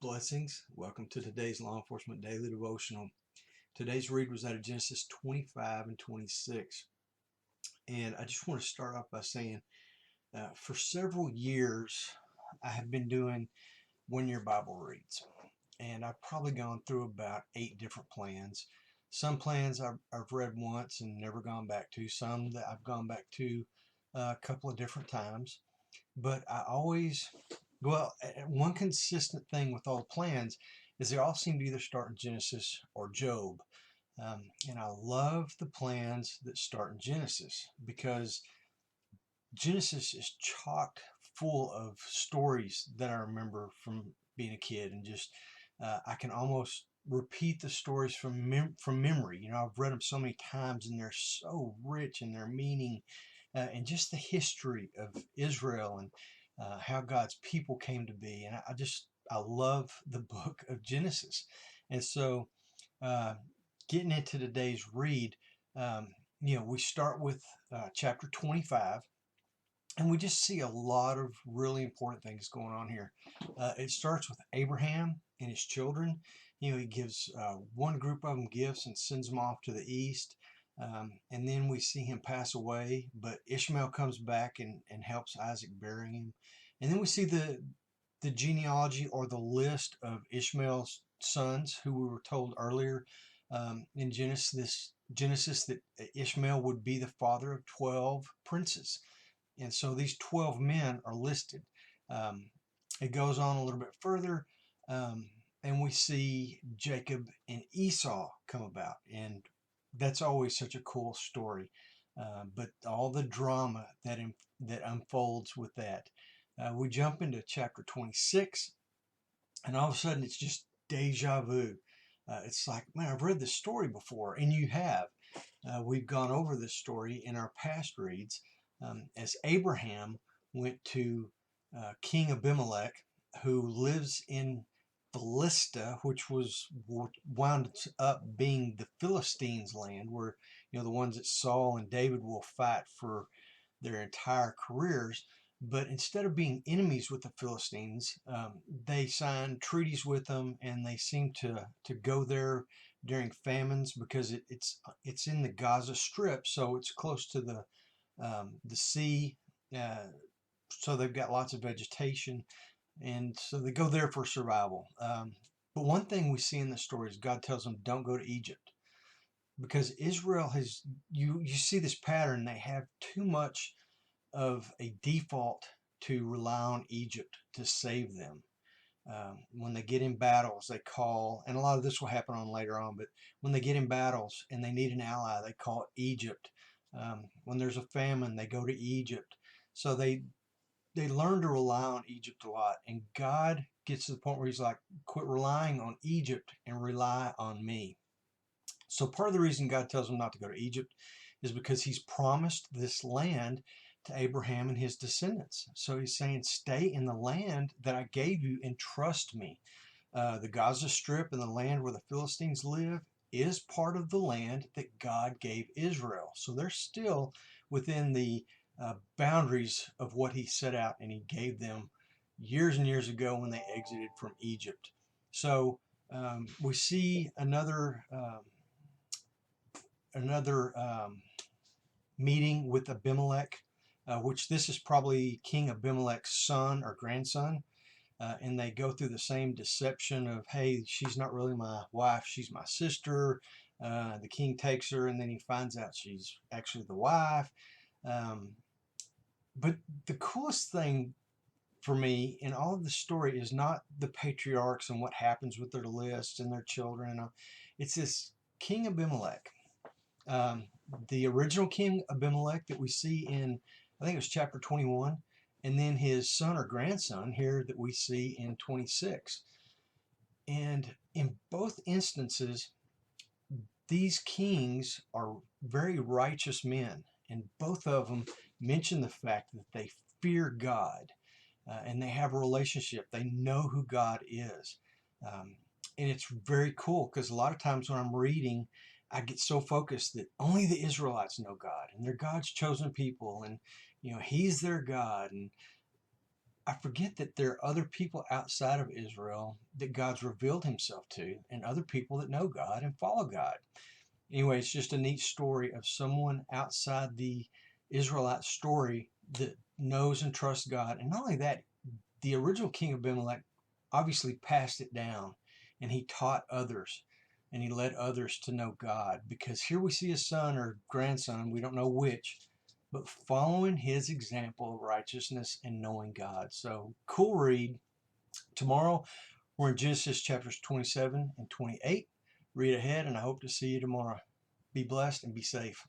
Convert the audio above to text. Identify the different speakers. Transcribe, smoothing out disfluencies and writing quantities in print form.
Speaker 1: Blessings. Welcome to today's Law Enforcement Daily Devotional. Today's read was out of Genesis 25 and 26. And I just want to start off by saying, for several years, I have been doing one-year Bible reads. And I've probably gone through about 8 different plans. Some plans I've read once and never gone back to. Some that I've gone back to a couple of different times. But I always, one consistent thing with all the plans is they all seem to either start in Genesis or Job. And I love the plans that start in Genesis because Genesis is chock full of stories that I remember from being a kid, and just I can almost repeat the stories from memory. You know, I've read them so many times, and they're so rich in their meaning, and just the history of Israel and how God's people came to be. And I love the book of Genesis. And so uh, getting into today's read, we start with chapter 25. And we just see a lot of really important things going on here. It starts with Abraham and his children. He gives one group of them gifts and sends them off to the east. And then we see him pass away, but Ishmael comes back and helps Isaac bury him. And then we see the genealogy or the list of Ishmael's sons, who we were told earlier in Genesis that Ishmael would be the father of 12 princes. And so these 12 men are listed. Um, it goes on a little bit further, and we see Jacob and Esau come about. And that's always such a cool story. But all the drama that unfolds with that. We jump into chapter 26, and all of a sudden it's just deja vu. It's like, man, I've read this story before, and you have. We've gone over this story in our past reads. As Abraham went to King Abimelech, who lives in Philistia, which wound up being the Philistines' land, where the ones that Saul and David will fight for their entire careers. But instead of being enemies with the Philistines, they signed treaties with them, and they seem to go there during famines because it's in the Gaza Strip, so it's close to the sea, so they've got lots of vegetation, and so they go there for survival. But one thing we see in the story is God tells them, don't go to Egypt, because Israel you see this pattern. They have too much of a default to rely on Egypt to save them. When they get in battles, they call, and a lot of this will happen on later on, but when they get in battles and they need an ally, they call Egypt. When there's a famine, they go to Egypt. So they learn to rely on Egypt a lot. And God gets to the point where he's like, quit relying on Egypt and rely on me. So part of the reason God tells them not to go to Egypt is because he's promised this land to Abraham and his descendants. So he's saying, stay in the land that I gave you and trust me. The Gaza Strip and the land where the Philistines live is part of the land that God gave Israel. So they're still within the boundaries of what he set out and he gave them years and years ago when they exited from Egypt. So we see another meeting with Abimelech, which this is probably King Abimelech's son or grandson. And they go through the same deception of, hey, she's not really my wife, she's my sister. The king takes her, and then he finds out she's actually the wife. But the coolest thing for me in all of the story is not the patriarchs and what happens with their lists and their children. It's this King Abimelech. Um, the original King Abimelech that we see in, I think it was chapter 21, and then his son or grandson here that we see in 26. And in both instances, these kings are very righteous men, and both of them mention the fact that they fear God, and they have a relationship. They know who God is. And it's very cool because a lot of times when I'm reading, I get so focused that only the Israelites know God and they're God's chosen people, and he's their God. And I forget that there are other people outside of Israel that God's revealed himself to, and other people that know God and follow God. Anyway, it's just a neat story of someone outside the Israelite story that knows and trusts God. And not only that, the original king of Abimelech obviously passed it down, and he taught others, and he led others to know God. Because here we see a son or grandson, we don't know which, but following his example of righteousness and knowing God. So cool read. Tomorrow we're in Genesis chapters 27 and 28. Read ahead, and I hope to see you tomorrow. Be blessed and be safe.